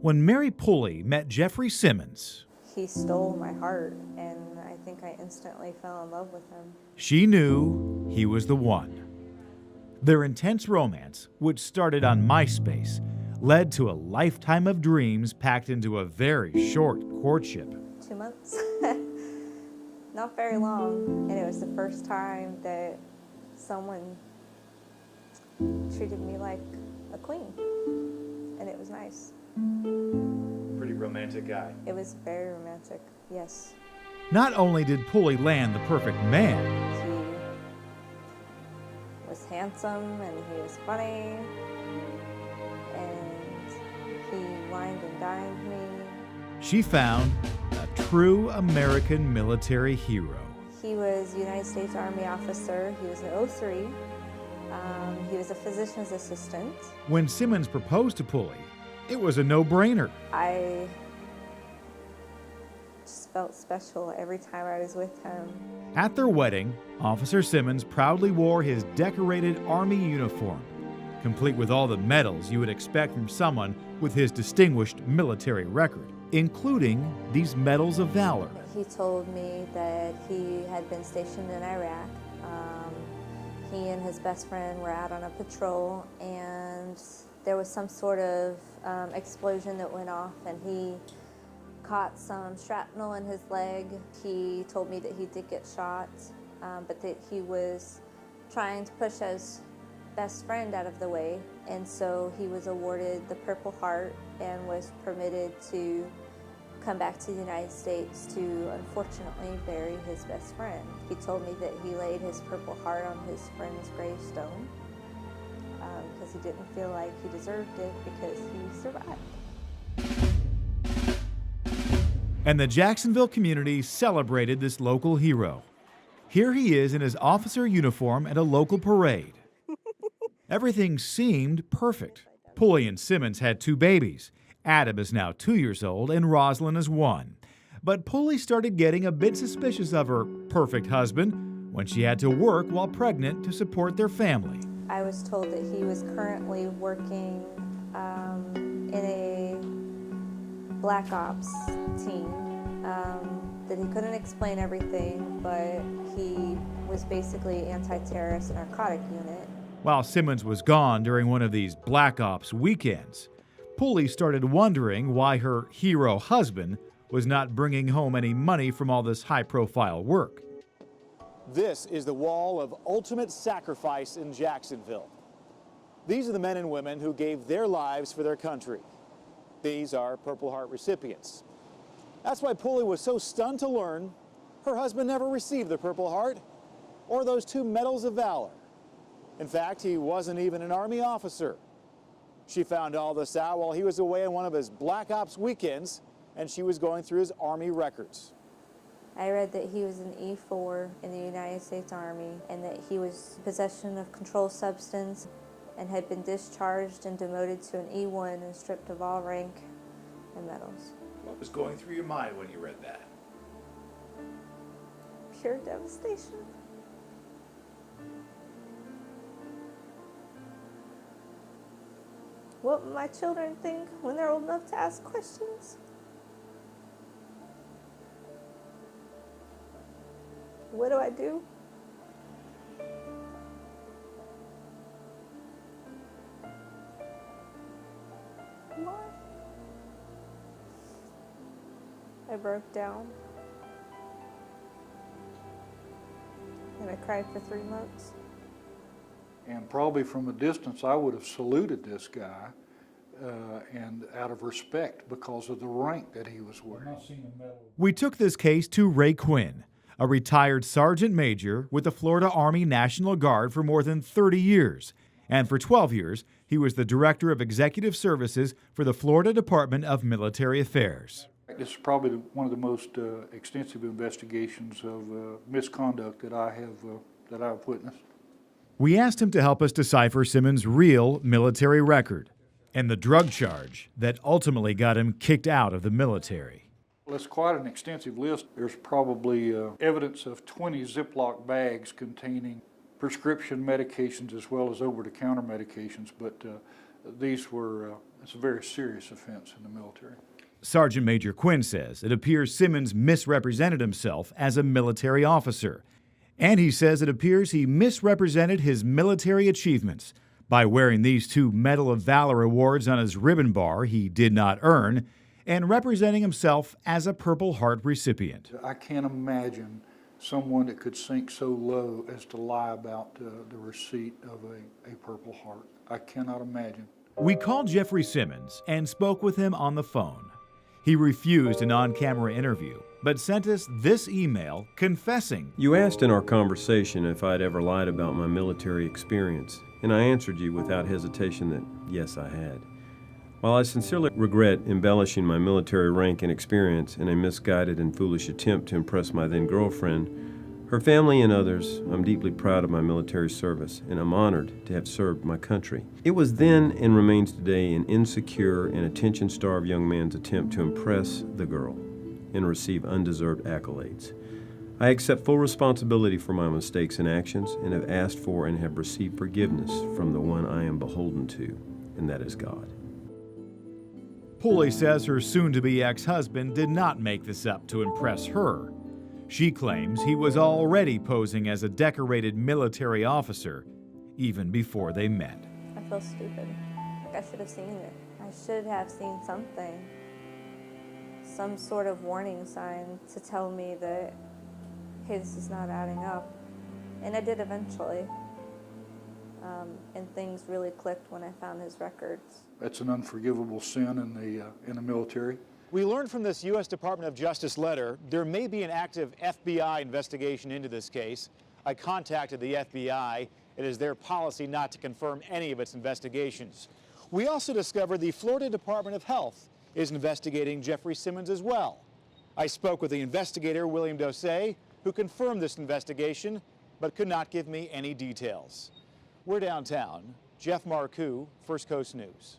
When Mary Pulley met Jeffrey Simmons, He stole my heart, and I think I instantly fell in love with him. she knew he was the one. Their intense romance, which started on MySpace, led to a lifetime of dreams packed into a very short courtship. 2 months. Not very long, and it was the first time that someone treated me like a queen, and it was nice. Pretty romantic guy. It was very romantic, yes. Not only did Pulley land the perfect man, He was handsome, and he was funny, and he wined and dined me. she found a true American military hero. He was a United States Army officer. He was an 03. He was a physician's assistant. When Simmons proposed to Pulley, it was a no-brainer. I just felt special every time I was with him. At their wedding, Officer Simmons proudly wore his decorated Army uniform, complete with all the medals you would expect from someone with his distinguished military record, including these Medals of Valor. He told me that he had been stationed in Iraq. He and his best friend were out on a patrol, and there was some sort of explosion that went off, and he caught some shrapnel in his leg. He told me that he did get shot, but that he was trying to push his best friend out of the way, and so he was awarded the Purple Heart and was permitted to come back to the United States to unfortunately bury his best friend. He told me that he laid his Purple Heart on his friend's gravestone because he didn't feel like he deserved it because he survived. And the Jacksonville community celebrated this local hero. Here he is in his officer uniform at a local parade. Everything seemed perfect. Pulley and Simmons had 2 babies. Adam is now 2 years old and Rosalind is 1. But Pulley started getting a bit suspicious of her perfect husband when she had to work while pregnant to support their family. I was told that he was currently working in a Black Ops team, that he couldn't explain everything, but he was basically anti-terrorist narcotic unit. While Simmons was gone during one of these Black Ops weekends, Pulley started wondering why her hero husband was not bringing home any money from all this high-profile work. This is the Wall of Ultimate Sacrifice in Jacksonville. These are the men and women who gave their lives for their country. These are Purple Heart recipients. That's why Pulley was so stunned to learn her husband never received the Purple Heart or those 2 Medals of Valor. In fact, he wasn't even an Army officer. She found all this out while he was away on one of his Black Ops weekends, and she was going through his Army records. I read that he was an E4 in the United States Army and that he was in possession of controlled substance and had been discharged and demoted to an E1 and stripped of all rank and medals. What was going through your mind when you read that? Pure devastation. What will my children think when they're old enough to ask questions? What do I do? Why? I broke down. And I cried for 3 months. And probably from a distance, I would have saluted this guy, and out of respect because of the rank that he was wearing. We took this case to Ray Quinn, a retired sergeant major with the Florida Army National Guard for more than 30 years. And for 12 years, he was the Director of Executive Services for the Florida Department of Military Affairs. This is probably one of the most extensive investigations of misconduct that I've witnessed. We asked him to help us decipher Simmons' real military record and the drug charge that ultimately got him kicked out of the military. Well, it's quite an extensive list. There's probably evidence of 20 Ziploc bags containing prescription medications as well as over-the-counter medications, but these were It's a very serious offense in the military. Sergeant Major Quinn says it appears Simmons misrepresented himself as a military officer. And he says it appears he misrepresented his military achievements by wearing these 2 Medal of Valor awards on his ribbon bar he did not earn and representing himself as a Purple Heart recipient. I can't imagine someone that could sink so low as to lie about the receipt of a Purple Heart. I cannot imagine. We called Jeffrey Simmons and spoke with him on the phone. He refused an on-camera interview, but sent us this email confessing. You asked in our conversation if I'd ever lied about my military experience, and I answered you without hesitation that yes, I had. While I sincerely regret embellishing my military rank and experience in a misguided and foolish attempt to impress my then-girlfriend, her family and others, I'm deeply proud of my military service, and I'm honored to have served my country. It was then and remains today an insecure and attention-starved young man's attempt to impress the girl and receive undeserved accolades. I accept full responsibility for my mistakes and actions and have asked for and have received forgiveness from the one I am beholden to, and that is God. Pulley says her soon-to-be ex-husband did not make this up to impress her. She claims he was already posing as a decorated military officer even before they met. I feel stupid. Like I should have seen it. I should have seen something. Some sort of warning sign to tell me that, hey, this is not adding up. And I did eventually. And things really clicked when I found his records. That's an unforgivable sin in the military. We learned from this U.S. Department of Justice letter there may be an active FBI investigation into this case. I contacted the FBI. It is their policy not to confirm any of its investigations. We also discovered the Florida Department of Health is investigating Jeffrey Simmons as well. I spoke with the investigator, William Dosay, who confirmed this investigation, but could not give me any details. We're downtown. Jeff Marcoux, First Coast News.